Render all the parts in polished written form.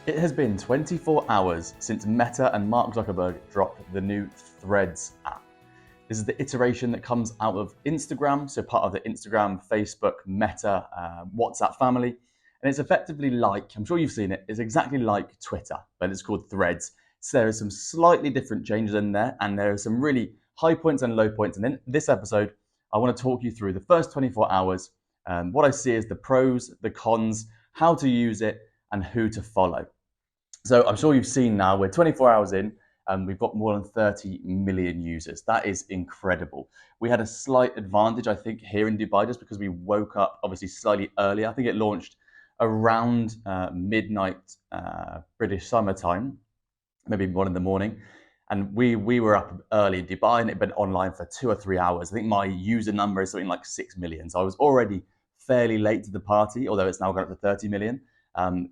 It has been 24 hours since Meta and Mark Zuckerberg dropped the new Threads app. This is the iteration that comes out of Instagram, so part of the Instagram, Facebook, Meta, WhatsApp family. And it's effectively like, I'm sure you've seen it, it's exactly like Twitter, but it's called Threads. So there are some slightly different changes in there, and there are some really high points and low points. And in this episode, I want to talk you through the first 24 hours, what I see as the pros, the cons, how to use it, and who to follow. So I'm sure you've seen now, we're 24 hours in, and we've got more than 30 million users. That is incredible. We had a slight advantage, I think, here in Dubai, just because we woke up obviously slightly earlier. I think it launched around midnight British summer time, maybe 1 in the morning. And we were up early in Dubai, and it had been online for 2 or 3 hours. I think my user number is something like 6 million. So I was already fairly late to the party, although it's now gone up to 30 million.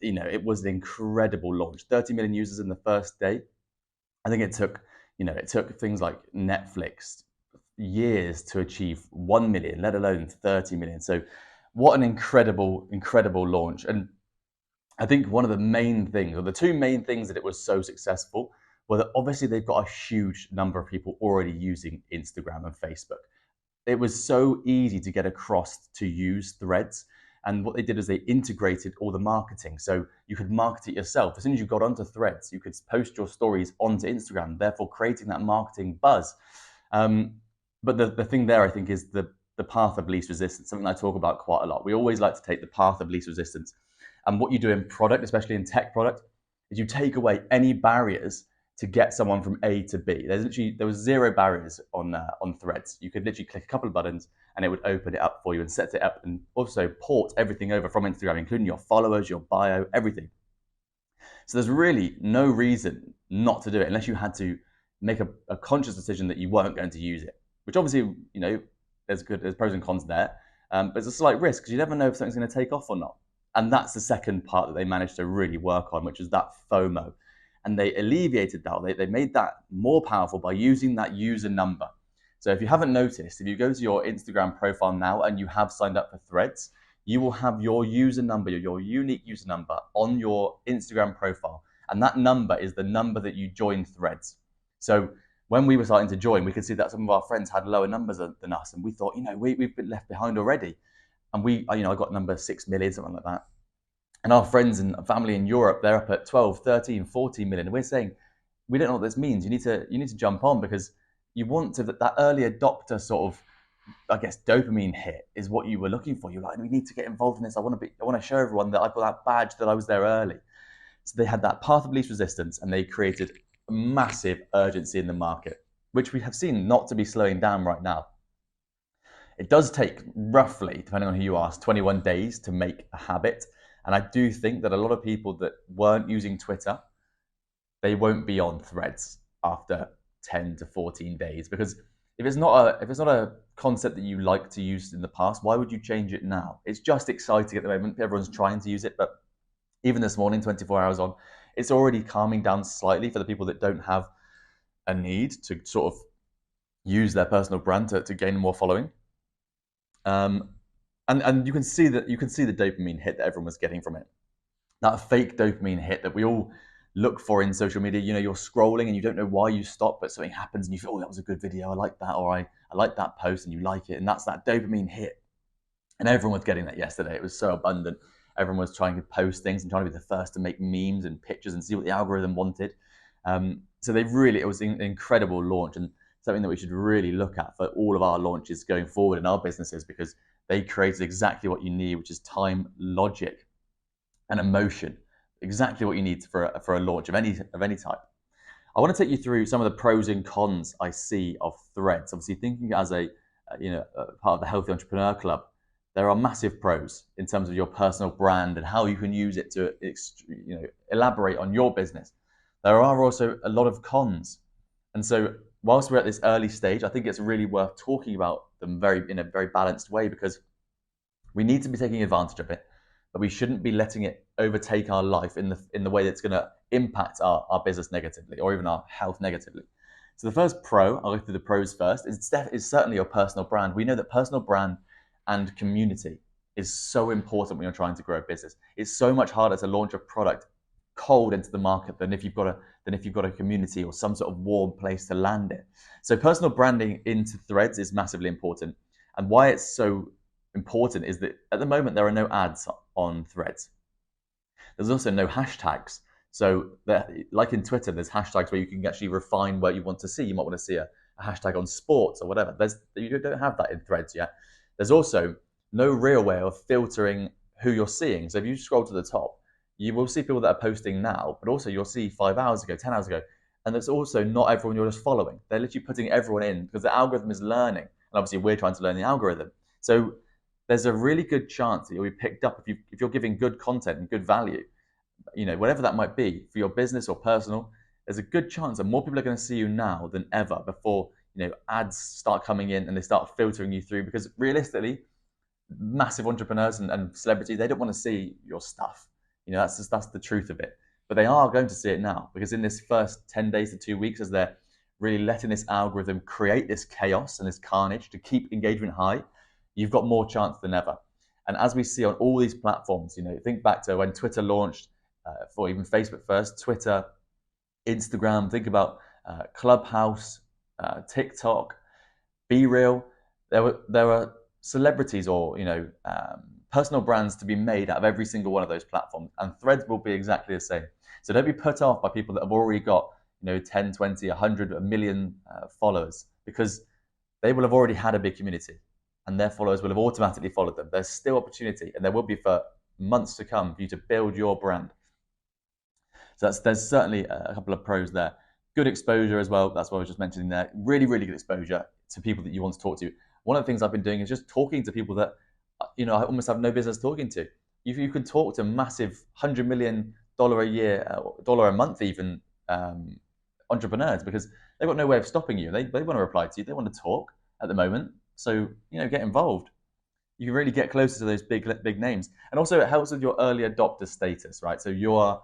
It was an incredible launch. 30 million users in the first day. I think it took things like Netflix years to achieve 1 million, let alone 30 million. So what an incredible, incredible launch. And I think one of the main things, or the two main things that it was so successful, were that obviously they've got a huge number of people already using Instagram and Facebook. It was so easy to get across to use Threads. And what they did is they integrated all the marketing. So you could market it yourself. As soon as you got onto Threads, you could post your stories onto Instagram, therefore creating that marketing buzz. But the thing there, I think, is the path of least resistance, something I talk about quite a lot. We always like to take the path of least resistance. And what you do in product, especially in tech product, is you take away any barriers to get someone from A to B. There was zero barriers on Threads. You could literally click a couple of buttons and it would open it up for you and set it up, and also port everything over from Instagram, including your followers, your bio, everything. So there's really no reason not to do it unless you had to make a conscious decision that you weren't going to use it, which obviously, there's pros and cons there, but it's a slight risk because you never know if something's going to take off or not. And that's the second part that they managed to really work on, which is that FOMO. And they alleviated that. They made that more powerful by using that user number. So if you haven't noticed, if you go to your Instagram profile now and you have signed up for Threads, you will have your user number, your unique user number on your Instagram profile. And that number is the number that you joined Threads. So when we were starting to join, we could see that some of our friends had lower numbers than us. And we thought, we've been left behind already. And I got number 6 million, something like that. And our friends and family in Europe, they're up at 12, 13, 14 million. And we're saying, we don't know what this means. You need to jump on, because you want to, that early adopter sort of, I guess, dopamine hit is what you were looking for. You're like, we need to get involved in this. I want to show everyone that I've got that badge, that I was there early. So they had that path of least resistance, and they created massive urgency in the market, which we have seen not to be slowing down right now. It does take roughly, depending on who you ask, 21 days to make a habit. And I do think that a lot of people that weren't using Twitter, they won't be on Threads after 10 to 14 days, because if it's not a concept that you like to use in the past, why would you change it now? It's just exciting at the moment. Everyone's trying to use it, but even this morning, 24 hours on, it's already calming down slightly for the people that don't have a need to sort of use their personal brand to gain more following. And you can see the dopamine hit that everyone was getting from it. That fake dopamine hit that we all look for in social media. You're scrolling and you don't know why you stop, but something happens and you feel, oh, that was a good video, I like that, or I like that post, and you like it, and that's that dopamine hit. And everyone was getting that yesterday. It was so abundant. Everyone was trying to post things and trying to be the first to make memes and pictures and see what the algorithm wanted. So it was an incredible launch, and something that we should really look at for all of our launches going forward in our businesses, because they created exactly what you need, which is time, logic, and emotion. Exactly what you need for a launch of any type. I want to take you through some of the pros and cons I see of Threads. Obviously, thinking as a part of the Healthy Entrepreneur Club, there are massive pros in terms of your personal brand and how you can use it to elaborate on your business. There are also a lot of cons, and so whilst we're at this early stage, I think it's really worth talking about them in a very balanced way, because we need to be taking advantage of it, but we shouldn't be letting it overtake our life in the way that's going to impact our business negatively, or even our health negatively. So the first pro, I'll go through the pros first, is certainly your personal brand. We know that personal brand and community is so important when you're trying to grow a business. It's so much harder to launch a product cold into the market than if you've got a community or some sort of warm place to land it. So personal branding into Threads is massively important. And why it's so important is that at the moment there are no ads on Threads. There's also no hashtags. So like in Twitter, there's hashtags where you can actually refine what you want to see. You might want to see a hashtag on sports or whatever. You don't have that in Threads yet. There's also no real way of filtering who you're seeing. So if you scroll to the top, you will see people that are posting now, but also you'll see 5 hours ago, 10 hours ago. And there's also not everyone you're just following. They're literally putting everyone in because the algorithm is learning. And obviously we're trying to learn the algorithm. So there's a really good chance that you'll be picked up if you're giving good content and good value, whatever that might be for your business or personal. There's a good chance that more people are going to see you now than ever before, ads start coming in and they start filtering you through, because realistically, massive entrepreneurs and celebrities, they don't want to see your stuff. That's the truth of it. But they are going to see it now, because in this first 10 days to 2 weeks, as they're really letting this algorithm create this chaos and this carnage to keep engagement high, you've got more chance than ever. And as we see on all these platforms, think back to when Twitter launched, for even Facebook first, Twitter, Instagram, think about Clubhouse, TikTok, BeReal. There were celebrities or personal brands to be made out of every single one of those platforms, and Threads will be exactly the same. So don't be put off by people that have already got 10, 20, 100, a million followers, because they will have already had a big community and their followers will have automatically followed them. There's still opportunity, and there will be for months to come for you to build your brand. So there's certainly a couple of pros there. Good exposure as well. That's what I was just mentioning there. Really, really good exposure to people that you want to talk to. One of the things I've been doing is just talking to people that I almost have no business talking to. You can talk to massive $100 million a year, dollar a month even, entrepreneurs, because they've got no way of stopping you. They want to reply to you. They want to talk at the moment. So get involved. You can really get closer to those big names, and also it helps with your early adopter status, right? So you're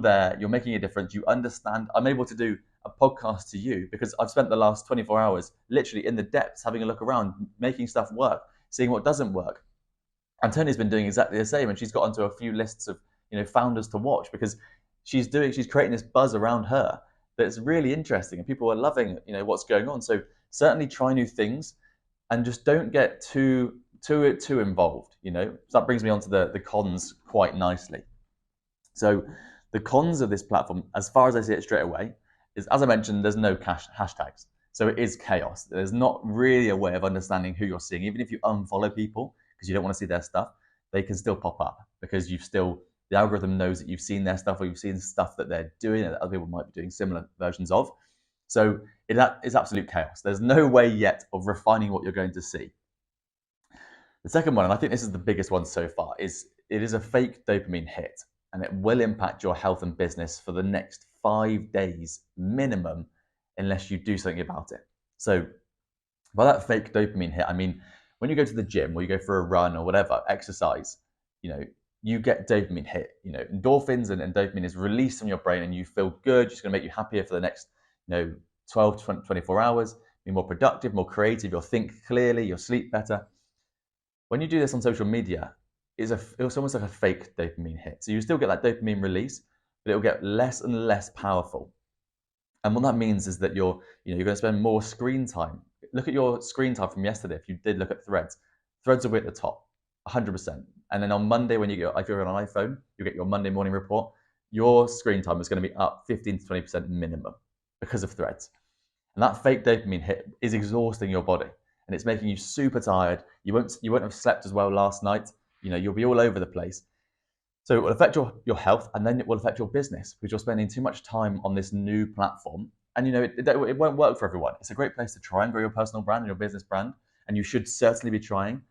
there, you're making a difference. You understand. I'm able to do a podcast to you because I've spent the last 24 hours literally in the depths, having a look around, making stuff work, seeing what doesn't work. Antonia's been doing exactly the same, and she's got onto a few lists of founders to watch, because she's creating this buzz around her that's really interesting, and people are loving what's going on. So certainly try new things, and just don't get too involved. So that brings me on to the cons quite nicely. So the cons of this platform, as far as I see it straight away, is, as I mentioned, there's no hashtags. So it is chaos. There's not really a way of understanding who you're seeing. Even if you unfollow people because you don't want to see their stuff, they can still pop up because the algorithm knows that you've seen their stuff, or you've seen stuff that they're doing and that other people might be doing similar versions of. So it is absolute chaos. There's no way yet of refining what you're going to see. The second one, and I think this is the biggest one so far, is it is a fake dopamine hit, and it will impact your health and business for the next 5 days minimum unless you do something about it. So by that fake dopamine hit, I mean, when you go to the gym or you go for a run or whatever, exercise, you get dopamine hit. Endorphins and dopamine is released from your brain, and you feel good. It's going to make you happier for the next 12 to 24 hours, be more productive, more creative, you'll think clearly, you'll sleep better. When you do this on social media, it's almost like a fake dopamine hit. So you still get that dopamine release, but it'll get less and less powerful. And what that means is that you're going to spend more screen time. Look at your screen time from yesterday. If you did look at Threads will be at the top, 100%. And then on Monday, if you're on an iPhone, you get your Monday morning report. Your screen time is going to be up 15 to 20% minimum because of Threads. And that fake dopamine hit is exhausting your body, and it's making you super tired. You won't have slept as well last night. You'll be all over the place. So it will affect your health, and then it will affect your business because you're spending too much time on this new platform. And it won't work for everyone. It's a great place to try and grow your personal brand and your business brand, and you should certainly be trying,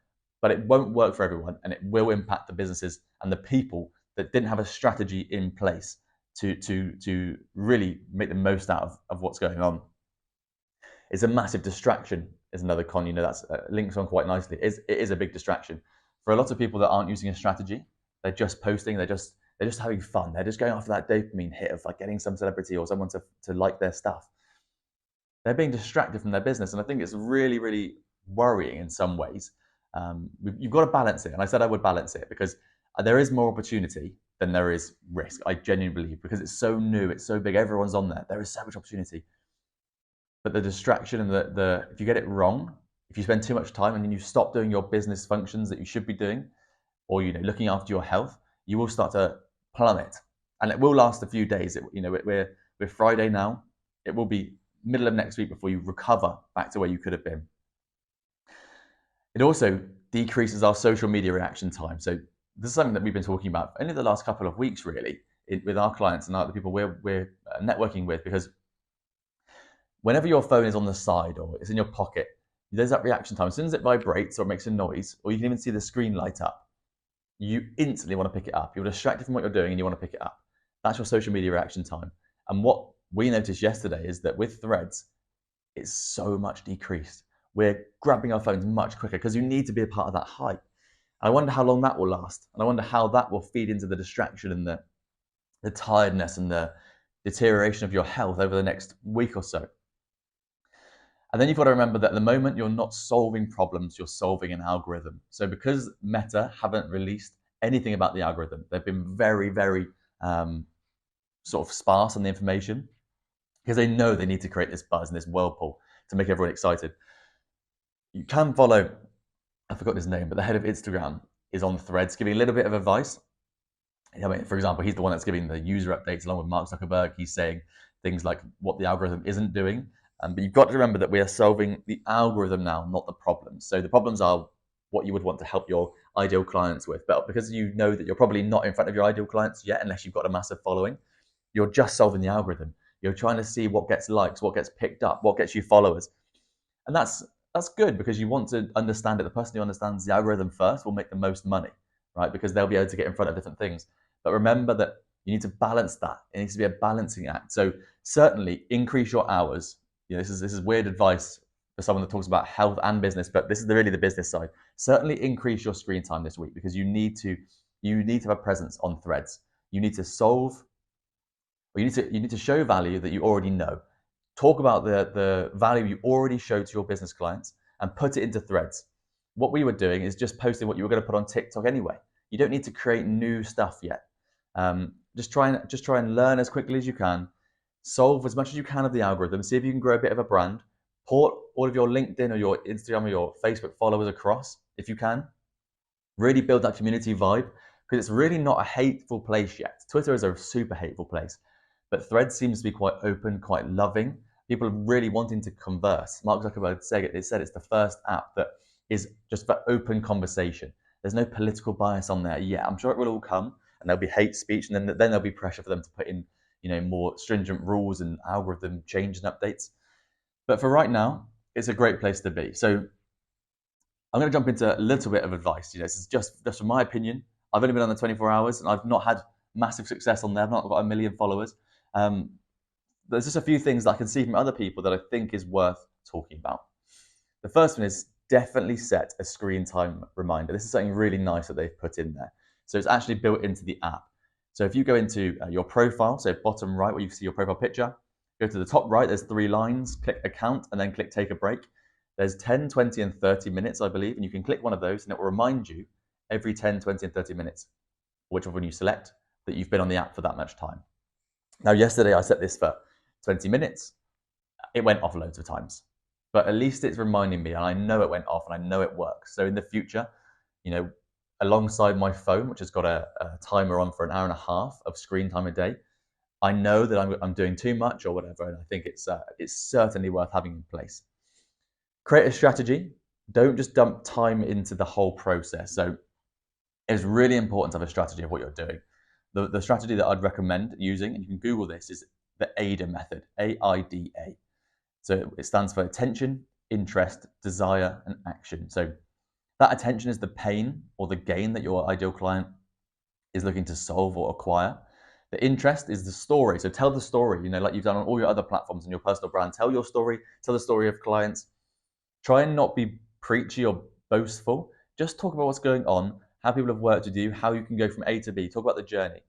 but it won't work for everyone, and it will impact the businesses and the people that didn't have a strategy in place to really make the most out of what's going on. It's a massive distraction is another con. That's links on quite nicely. It is a big distraction for a lot of people that aren't using a strategy. They're just posting. They're just having fun. They're just going after that dopamine hit of like getting some celebrity or someone to like their stuff. They're being distracted from their business, and I think it's really, really worrying in some ways. You've got to balance it, and I said I would balance it because there is more opportunity, then there is risk. I genuinely believe, because it's so new, it's so big, everyone's on there. There is so much opportunity. But the distraction and the if you get it wrong, if you spend too much time and then you stop doing your business functions that you should be doing, or looking after your health, you will start to plummet, and it will last a few days. We're Friday now. It will be middle of next week before you recover back to where you could have been. It also decreases our social media reaction time. So this is something that we've been talking about only the last couple of weeks, really, with our clients and the people we're networking with, because whenever your phone is on the side or it's in your pocket, there's that reaction time. As soon as it vibrates or it makes a noise, or you can even see the screen light up, you instantly want to pick it up. You're distracted from what you're doing and you want to pick it up. That's your social media reaction time. And what we noticed yesterday is that with Threads, it's so much decreased. We're grabbing our phones much quicker because you need to be a part of that hype. I wonder how long that will last. And I wonder how that will feed into the distraction and the tiredness and the deterioration of your health over the next week or so. And then you've got to remember that at the moment, you're not solving problems, you're solving an algorithm. So because Meta haven't released anything about the algorithm, they've been very, very sort of sparse on the information, because they know they need to create this buzz and this whirlpool to make everyone excited. You can follow, I forgot his name, but the head of Instagram is on Threads giving a little bit of advice. I mean, for example, he's the one that's giving the user updates along with Mark Zuckerberg. He's saying things like what the algorithm isn't doing. But you've got to remember that we are solving the algorithm now, not the problems. So the problems are what you would want to help your ideal clients with. But because you know that you're probably not in front of your ideal clients yet, unless you've got a massive following, you're just solving the algorithm. You're trying to see what gets likes, what gets picked up, what gets you followers. And that's good, because you want to understand it. The person who understands the algorithm first will make the most money, right? Because they'll be able to get in front of different things. But remember that you need to balance that. It needs to be a balancing act. So certainly increase your hours. This is weird advice for someone that talks about health and business, but this is really the business side. Certainly increase your screen time this week, because you need to have a presence on Threads. You need to solve, or you need to show value that you already know. Talk about the value you already show to your business clients and put it into Threads. What we were doing is just posting what you were going to put on TikTok anyway. You don't need to create new stuff yet. Just try and learn as quickly as you can. Solve as much as you can of the algorithm. See if you can grow a bit of a brand. Port all of your LinkedIn or your Instagram or your Facebook followers across if you can. Really build that community vibe, because it's really not a hateful place yet. Twitter is a super hateful place, but Threads seems to be quite open, quite loving. People are really wanting to converse. Mark Zuckerberg said it's the first app that is just for open conversation. There's no political bias on there yet. I'm sure it will all come, and there'll be hate speech, and then there'll be pressure for them to put in more stringent rules and algorithm changes and updates. But for right now, it's a great place to be. So I'm going to jump into a little bit of advice. This is just from my opinion. I've only been on the 24 hours and I've not had massive success on there. I've not got 1 million followers. There's just a few things that I can see from other people that I think is worth talking about. The first one is definitely set a screen time reminder. This is something really nice that they've put in there. So it's actually built into the app. So if you go into your profile, so bottom right where you see your profile picture, go to the top right, there's 3 lines, click account, and then click take a break. There's 10, 20, and 30 minutes, I believe, and you can click one of those and it will remind you every 10, 20, and 30 minutes, whichever one you select, that you've been on the app for that much time. Now, yesterday I set this for 20 minutes. It went off loads of times, but at least it's reminding me, and I know it went off and I know it works. So in the future, alongside my phone, which has got a timer on for 1.5 hours of screen time a day, I know that I'm doing too much or whatever, and I think it's certainly worth having in place. Create a strategy. Don't just dump time into the whole process. So it's really important to have a strategy of what you're doing. The strategy that I'd recommend using, and you can Google this, is the AIDA method, AIDA. So it stands for attention, interest, desire, and action. So that attention is the pain or the gain that your ideal client is looking to solve or acquire. The interest is the story. So tell the story, like you've done on all your other platforms and your personal brand. Tell your story, tell the story of clients. Try and not be preachy or boastful. Just talk about what's going on, how people have worked with you, how you can go from A to B. Talk about the journey.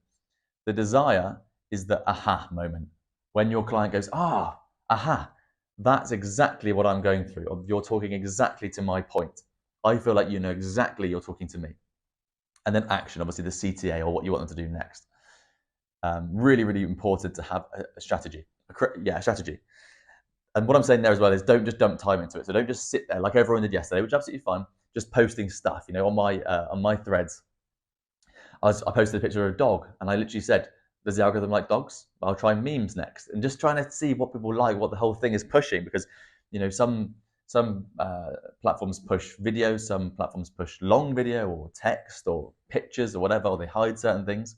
The desire is the aha moment. When your client goes, aha, that's exactly what I'm going through. Or you're talking exactly to my point. I feel like you know exactly you're talking to me. And then action, obviously the CTA, or what you want them to do next. Really, really important to have a strategy. A strategy. And what I'm saying there as well is don't just dump time into it. So don't just sit there like everyone did yesterday, which is absolutely fine, just posting stuff. On my threads, I posted a picture of a dog, and I literally said, does the algorithm like dogs? I'll try memes next, and just trying to see what people like, what the whole thing is pushing, because some platforms push video, some platforms push long video or text or pictures or whatever, or they hide certain things.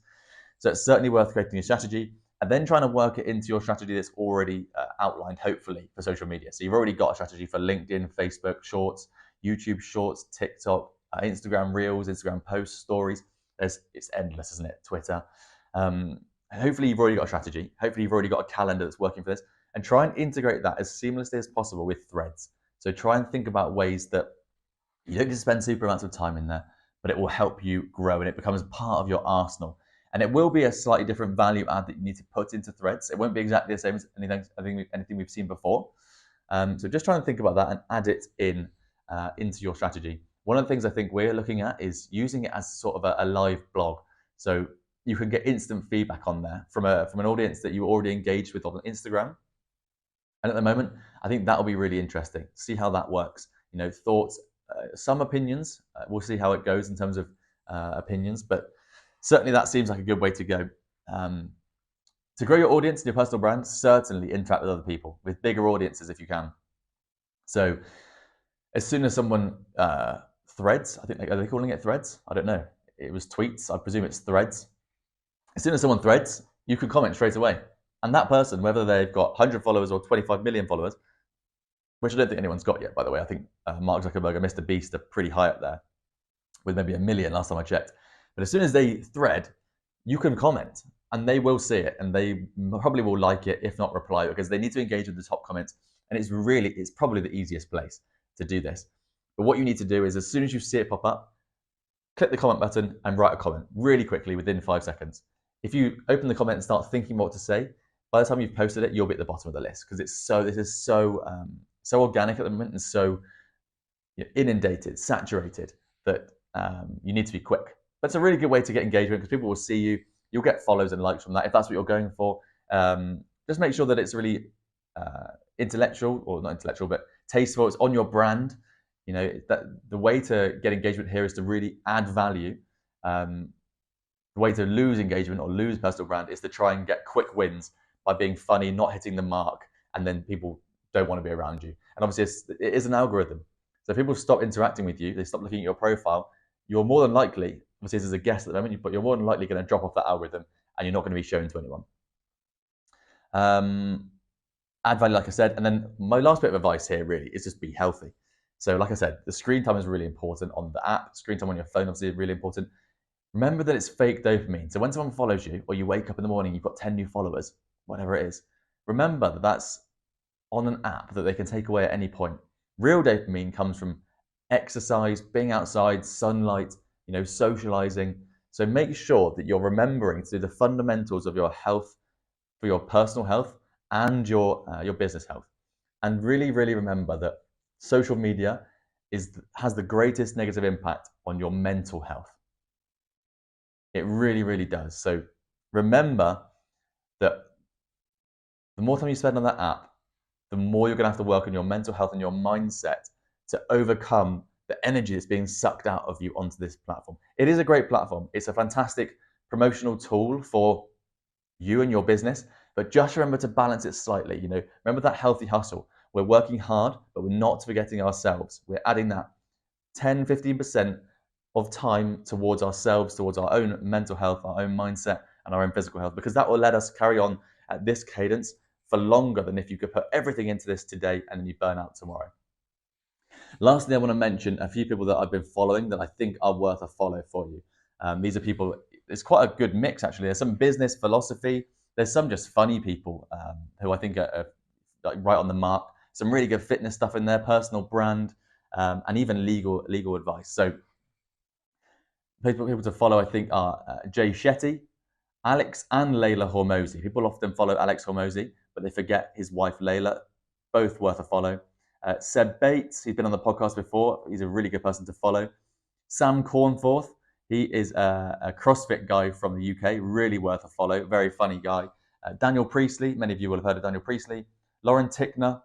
So it's certainly worth creating a strategy and then trying to work it into your strategy that's already outlined, hopefully, for social media. So you've already got a strategy for LinkedIn, Facebook Shorts, YouTube Shorts, TikTok, Instagram Reels, Instagram posts, stories. It's endless, isn't it? Twitter. Hopefully you've already got a strategy. Hopefully you've already got a calendar that's working for this, and try and integrate that as seamlessly as possible with threads. So try and think about ways that you don't just spend super amounts of time in there, but it will help you grow and it becomes part of your arsenal. And it will be a slightly different value add that you need to put into threads. It won't be exactly the same as anything we've seen before. So just try and think about that and add it into your strategy. One of the things I think we're looking at is using it as sort of a live blog. So you can get instant feedback on there from an audience that you already engaged with on Instagram. And at the moment, I think that'll be really interesting. See how that works. Thoughts, some opinions. We'll see how it goes in terms of opinions, but certainly that seems like a good way to go. To grow your audience and your personal brand, certainly interact with other people, with bigger audiences if you can. So as soon as someone threads, I think, are they calling it threads? I don't know. It was tweets. I presume it's threads. As soon as someone threads, you can comment straight away. And that person, whether they've got 100 followers or 25 million followers, which I don't think anyone's got yet, by the way. I think Mark Zuckerberg and Mr. Beast are pretty high up there with maybe 1 million last time I checked. But as soon as they thread, you can comment and they will see it and they probably will like it, if not reply, because they need to engage with the top comments. And it's probably the easiest place to do this. But what you need to do is, as soon as you see it pop up, click the comment button and write a comment really quickly within 5 seconds. If you open the comment and start thinking what to say, by the time you've posted it, you'll be at the bottom of the list, because this is so organic at the moment and so inundated, saturated, that you need to be quick. But it's a really good way to get engagement, because people will see you. You'll get follows and likes from that if that's what you're going for. Just make sure that it's really intellectual, or not intellectual, but tasteful. It's on your brand. That the way to get engagement here is to really add value. The way to lose engagement or lose personal brand is to try and get quick wins by being funny, not hitting the mark, and then people don't want to be around you. And obviously it is an algorithm. So if people stop interacting with you, they stop looking at your profile, you're more than likely, obviously this is a guess at the moment, but you're more than likely going to drop off that algorithm and you're not going to be shown to anyone. Add value, like I said. And then my last bit of advice here really is just be healthy. So like I said, the screen time is really important on the app. Screen time on your phone obviously is really important. Remember that it's fake dopamine. So when someone follows you, or you wake up in the morning, you've got 10 new followers, whatever it is, remember that that's on an app that they can take away at any point. Real dopamine comes from exercise, being outside, sunlight, socializing. So make sure that you're remembering to do the fundamentals of your health, for your personal health and your business health. And really, really remember that social media has the greatest negative impact on your mental health. It really, really does. So remember that the more time you spend on that app, the more you're going to have to work on your mental health and your mindset to overcome the energy that's being sucked out of you onto this platform. It is a great platform. It's a fantastic promotional tool for you and your business, but just remember to balance it slightly. Remember that healthy hustle. We're working hard, but we're not forgetting ourselves. We're adding that 10, 15% of time towards ourselves, towards our own mental health, our own mindset, and our own physical health, because that will let us carry on at this cadence for longer than if you could put everything into this today and then you burn out tomorrow. Lastly, I want to mention a few people that I've been following that I think are worth a follow for you. These are people, it's quite a good mix actually. There's some business philosophy, there's some just funny people who I think are right on the mark. Some really good fitness stuff in there, personal brand, and even legal advice. So people to follow, I think, are Jay Shetty, Alex and Layla Hormozi. People often follow Alex Hormozi, but they forget his wife Layla. Both worth a follow. Seb Bates, he's been on the podcast before. He's a really good person to follow. Sam Cornforth, He is a CrossFit guy from the UK, really worth a follow, very funny guy. Daniel Priestley, many of you will have heard of Daniel Priestley. Lauren Tickner,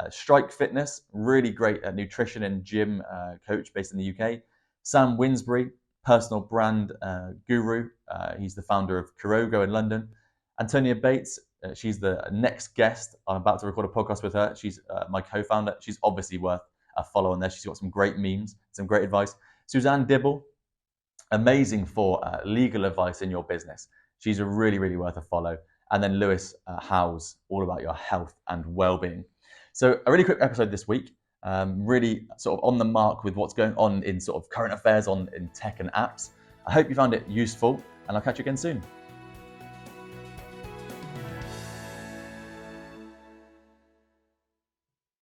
Strike Fitness, really great nutrition and gym coach based in the UK. Sam Winsbury, personal brand guru. He's the founder of Kurogo in London. Antonia Bates, she's the next guest. I'm about to record a podcast with her. She's my co-founder. She's obviously worth a follow on there. She's got some great memes, some great advice. Suzanne Dibble, amazing for legal advice in your business. She's a really, really worth a follow. And then Lewis Howes, all about your health and well-being. So a really quick episode this week, really sort of on the mark with what's going on in sort of current affairs in tech and apps. I hope you found it useful, and I'll catch you again soon.